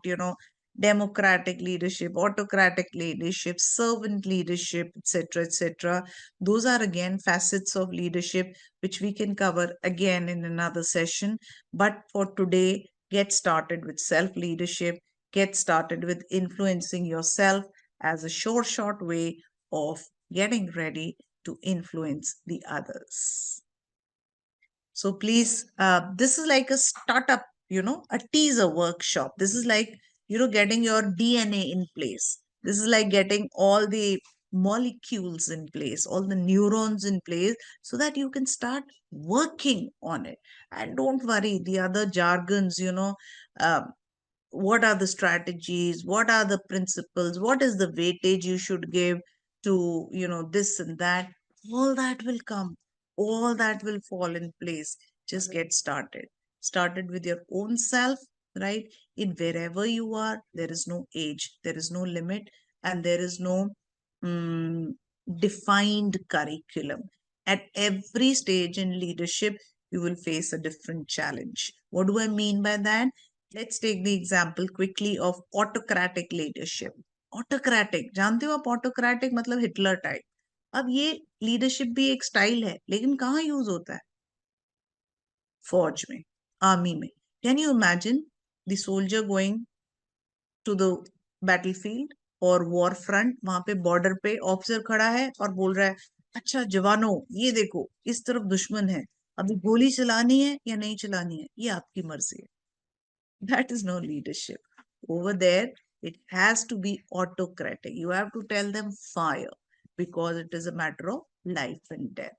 [SPEAKER 2] democratic leadership, autocratic leadership, servant leadership, etc., etc. Those are again facets of leadership which we can cover again in another session. But for today, get started with self leadership, get started with influencing yourself as a short way of getting ready to influence the others. So please, this is like a startup, a teaser workshop. This is like, getting your DNA in place. This is like getting all the molecules in place, all the neurons in place, so that you can start working on it. And don't worry, the other jargons, uh, what are the strategies, what are the principles, what is the weightage you should give to this and that, all that will come, all that will fall in place. Just get started with your own self, right? In wherever you are, there is no age, there is no limit, and there is no mm, defined curriculum. At every stage in leadership, you will face a different challenge. What do I mean by that? Let's take the example quickly of autocratic leadership. Autocratic, जानते हो आप autocratic मतलब Hitler type. अब ये leadership भी एक style है, लेकिन कहाँ यूज होता है? फौज में, आर्मी में. Can you imagine the soldier going to the battlefield और वॉर फ्रंट, वहां पे बॉर्डर पे ऑफिसर खड़ा है और बोल रहा है, अच्छा जवानों, ये देखो इस तरफ दुश्मन है, अभी गोली चलानी है या नहीं चलानी है, ये आपकी मर्जी है. That is no leadership. Over there, it has to be autocratic. You have to tell them fire because it is a matter of life and death.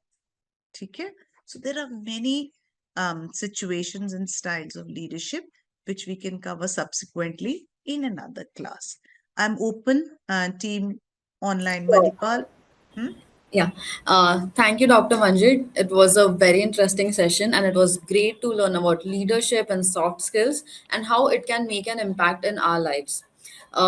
[SPEAKER 2] Okay? So there are many situations and styles of leadership which we can cover subsequently in another class. I'm open, team Online
[SPEAKER 1] Sure.
[SPEAKER 2] Manipal. Hmm?
[SPEAKER 1] Yeah. Thank you, Dr. Manjit. It was a very interesting session, and it was great to learn about leadership and soft skills and how it can make an impact in our lives.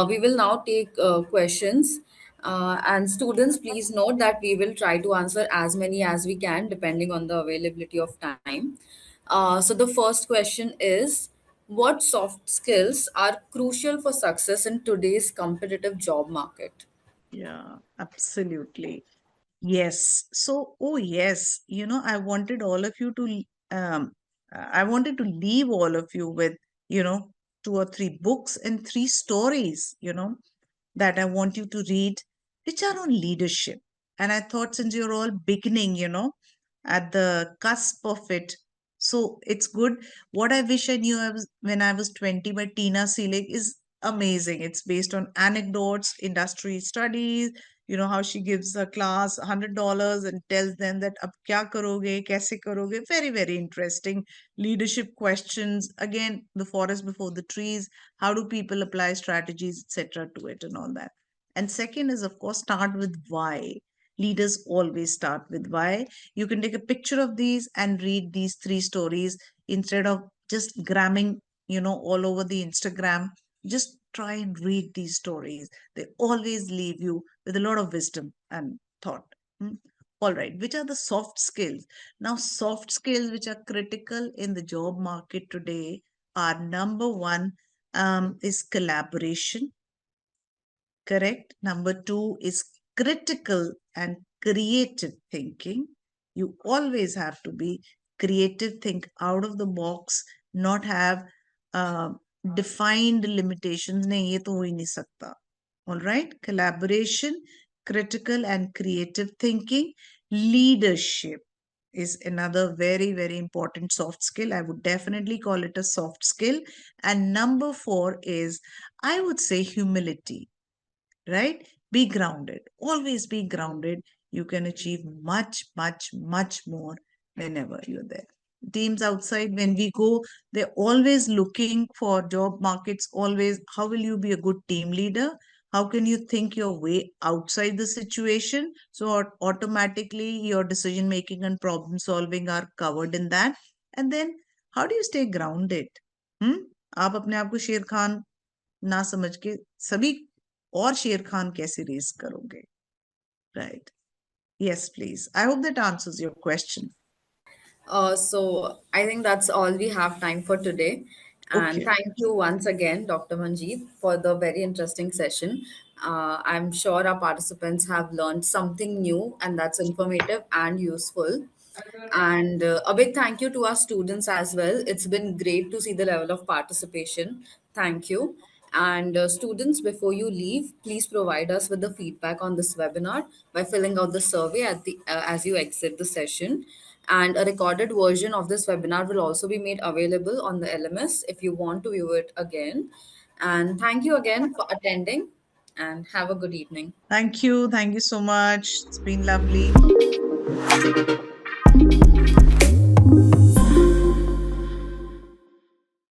[SPEAKER 1] We will now take questions. And students, please note that we will try to answer as many as we can, depending on the availability of time. So, the first question is: what soft skills are crucial for success in today's competitive job market?
[SPEAKER 2] Yeah, absolutely. Yes. So, oh yes, I wanted all of you to, I wanted to leave all of you with, you know, two or three books and three stories, that I want you to read, which are on leadership. And I thought since you're all beginning, at the cusp of it, so it's good. What I wish I knew when I was 20 by Tina Seelig is amazing. It's based on anecdotes, industry studies, how she gives a class $100 and tells them that ab kya karoge, kaise karoge. Very, very interesting leadership questions. Again, the forest before the trees. How do people apply strategies, etc., to it and all that? And second is, of course, start with why. Leaders always start with why. You can take a picture of these and read these three stories instead of just gramming, all over the Instagram. Just try and read these stories. They always leave you with a lot of wisdom and thought. Hmm? All right, which are the soft skills? Now, soft skills which are critical in the job market today are number one is collaboration. Correct. Number two is critical and creative thinking. You always have to be creative, think out of the box, not have uh, defined limitations. नहीं ये तो हो ही नहीं सकता. All right. Collaboration, critical and creative thinking, leadership is another very, very important soft skill. I would definitely call it a soft skill. And number four is, I would say, humility, right? Be grounded. Always be grounded. You can achieve much, much, much more whenever you're there. Teams outside, when we go, they're always looking for job markets, always. How will you be a good team leader? How can you think your way outside the situation? So automatically your decision making and problem solving are covered in that. And then how do you stay grounded? Hmm? आप अपने आप को शेर खान ना समझ के सभी और शेर खान कैसे रेस करोगे, right? Yes, please. I hope that answers your question.
[SPEAKER 1] So I think that's all we have time for today. And
[SPEAKER 2] Okay.
[SPEAKER 1] thank you once again, Dr. Manjeet, for the very interesting session. I'm sure our participants have learned something new and that's informative and useful. And a big thank you to our students as well. It's been great to see the level of participation. Thank you. And students, before you leave, please provide us with the feedback on this webinar by filling out the survey at the as you exit the session. And a recorded version of this webinar will also be made available on the LMS if you want to view it again. And thank you again for attending and have a good evening.
[SPEAKER 2] Thank you. Thank you so much. It's been lovely.